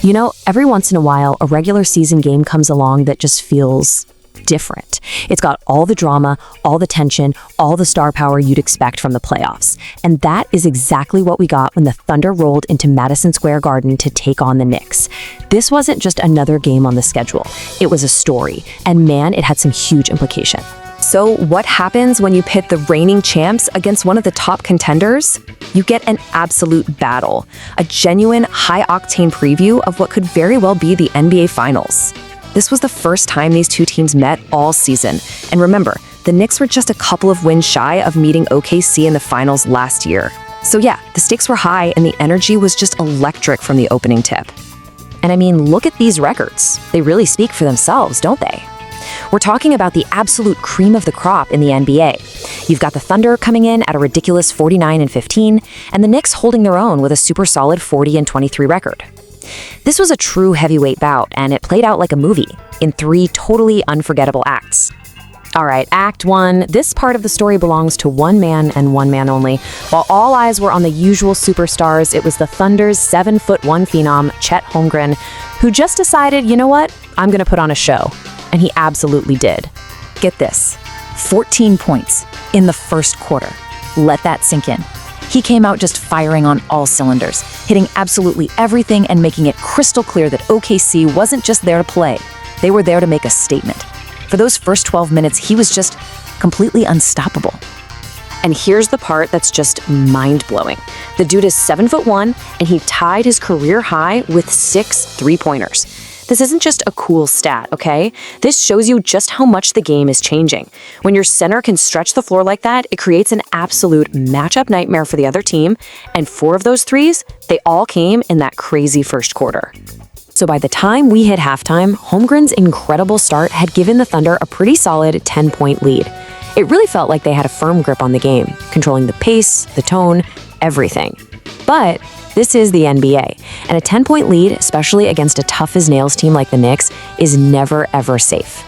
You know, every once in a while, a regular season game comes along that just feels different. It's got all the drama, all the tension, all the star power you'd expect from the playoffs. And that is exactly what we got when the Thunder rolled into Madison Square Garden to take on the Knicks. This wasn't just another game on the schedule. It was a story. And man, it had some huge implications. So what happens when you pit the reigning champs against one of the top contenders? You get an absolute battle, a genuine high-octane preview of what could very well be the NBA Finals. This was the first time these two teams met all season. And remember, the Knicks were just a couple of wins shy of meeting OKC in the finals last year. So yeah, the stakes were high and the energy was just electric from the opening tip. And I mean, look at these records. They really speak for themselves, don't they? We're talking about the absolute cream of the crop in the NBA. You've got the Thunder coming in at a ridiculous 49-15, and the Knicks holding their own with a super solid 40-23 record. This was a true heavyweight bout, and it played out like a movie, in 3 totally unforgettable acts. All right, Act 1, this part of the story belongs to one man and one man only. While all eyes were on the usual superstars, it was the Thunder's 7'1" phenom, Chet Holmgren, who just decided, you know what, I'm gonna put on a show. And he absolutely did. Get this, 14 points in the first quarter. Let that sink in. He came out just firing on all cylinders, hitting absolutely everything and making it crystal clear that OKC wasn't just there to play. They were there to make a statement. For those first 12 minutes, he was just completely unstoppable. And here's the part that's just mind-blowing. The dude is 7'1", and he tied his career high with 6 three-pointers. This isn't just a cool stat, okay? This shows you just how much the game is changing. When your center can stretch the floor like that, it creates an absolute matchup nightmare for the other team, and 4 of those threes, they all came in that crazy first quarter. So by the time we hit halftime, Holmgren's incredible start had given the Thunder a pretty solid 10-point lead. It really felt like they had a firm grip on the game, controlling the pace, the tone, everything. But this is the NBA, and a 10-point lead, especially against a tough-as-nails team like the Knicks, is never, ever safe.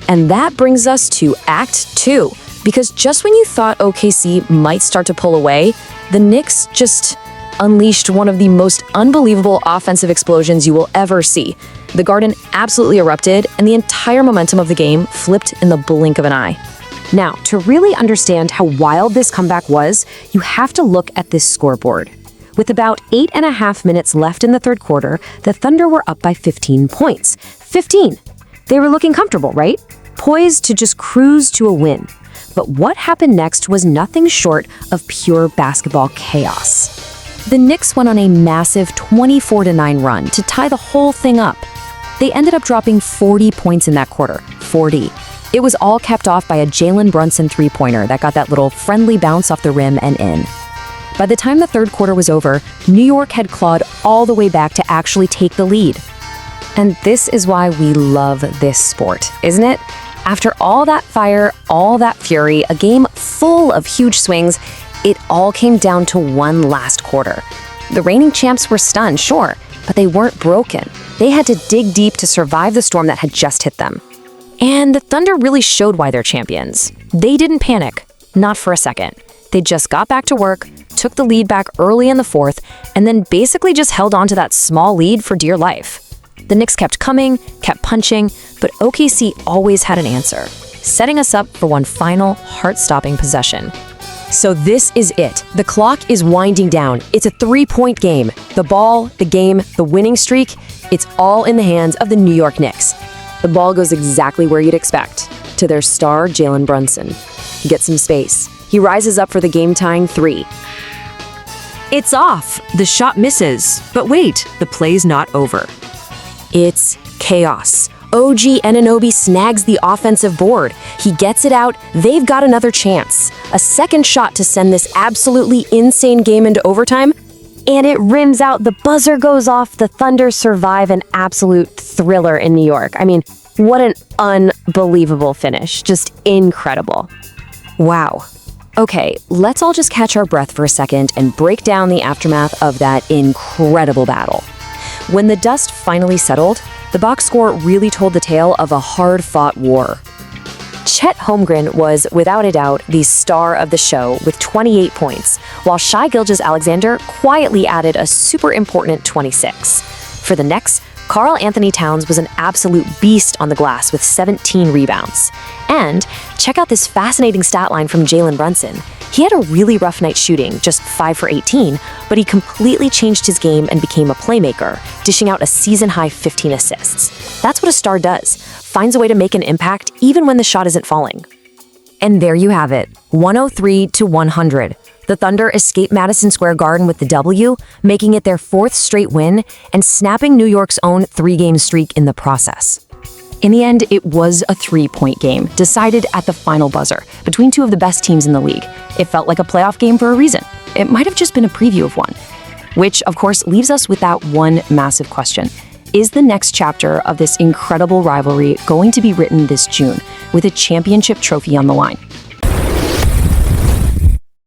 And that brings us to Act 2, because just when you thought OKC might start to pull away, the Knicks just unleashed one of the most unbelievable offensive explosions you will ever see. The Garden absolutely erupted, and the entire momentum of the game flipped in the blink of an eye. Now, to really understand how wild this comeback was, you have to look at this scoreboard. With about 8.5 minutes left in the third quarter, the Thunder were up by 15 points. 15! They were looking comfortable, right? Poised to just cruise to a win. But what happened next was nothing short of pure basketball chaos. The Knicks went on a massive 24-9 run to tie the whole thing up. They ended up dropping 40 points in that quarter. 40. It was all capped off by a Jalen Brunson three-pointer that got that little friendly bounce off the rim and in. By the time the third quarter was over, New York had clawed all the way back to actually take the lead. And this is why we love this sport, isn't it? After all that fire, all that fury, a game full of huge swings, it all came down to one last quarter. The reigning champs were stunned, sure, but they weren't broken. They had to dig deep to survive the storm that had just hit them. And the Thunder really showed why they're champions. They didn't panic, not for a second. They just got back to work, took the lead back early in the fourth, and then basically just held on to that small lead for dear life. The Knicks kept coming, kept punching, but OKC always had an answer, setting us up for one final heart-stopping possession. So this is it. The clock is winding down. It's a 3-point game. The ball, the game, the winning streak, it's all in the hands of the New York Knicks. The ball goes exactly where you'd expect, to their star Jalen Brunson. He gets some space. He rises up for the game-tying 3. It's off. The shot misses. But wait, the play's not over. It's chaos. OG Anunoby snags the offensive board. He gets it out. They've got another chance. A second shot to send this absolutely insane game into overtime. And it rims out. The buzzer goes off. The Thunder survive an absolute thriller in New York. I mean, what an unbelievable finish. Just incredible. Wow. Okay, let's all just catch our breath for a second and break down the aftermath of that incredible battle. When the dust finally settled, the box score really told the tale of a hard-fought war. Chet Holmgren was, without a doubt, the star of the show with 28 points, while Shai Gilgeous-Alexander quietly added a super important 26. For the Knicks, Karl-Anthony Towns was an absolute beast on the glass with 17 rebounds. And check out this fascinating stat line from Jalen Brunson. He had a really rough night shooting, just 5 for 18, but he completely changed his game and became a playmaker, dishing out a season-high 15 assists. That's what a star does, finds a way to make an impact even when the shot isn't falling. And there you have it, 103-100. The Thunder escape Madison Square Garden with the W, making it their 4th straight win and snapping New York's own 3-game streak in the process. In the end, it was a 3-point game, decided at the final buzzer, between two of the best teams in the league. It felt like a playoff game for a reason. It might have just been a preview of one. Which, of course, leaves us with that one massive question. Is the next chapter of this incredible rivalry going to be written this June, with a championship trophy on the line?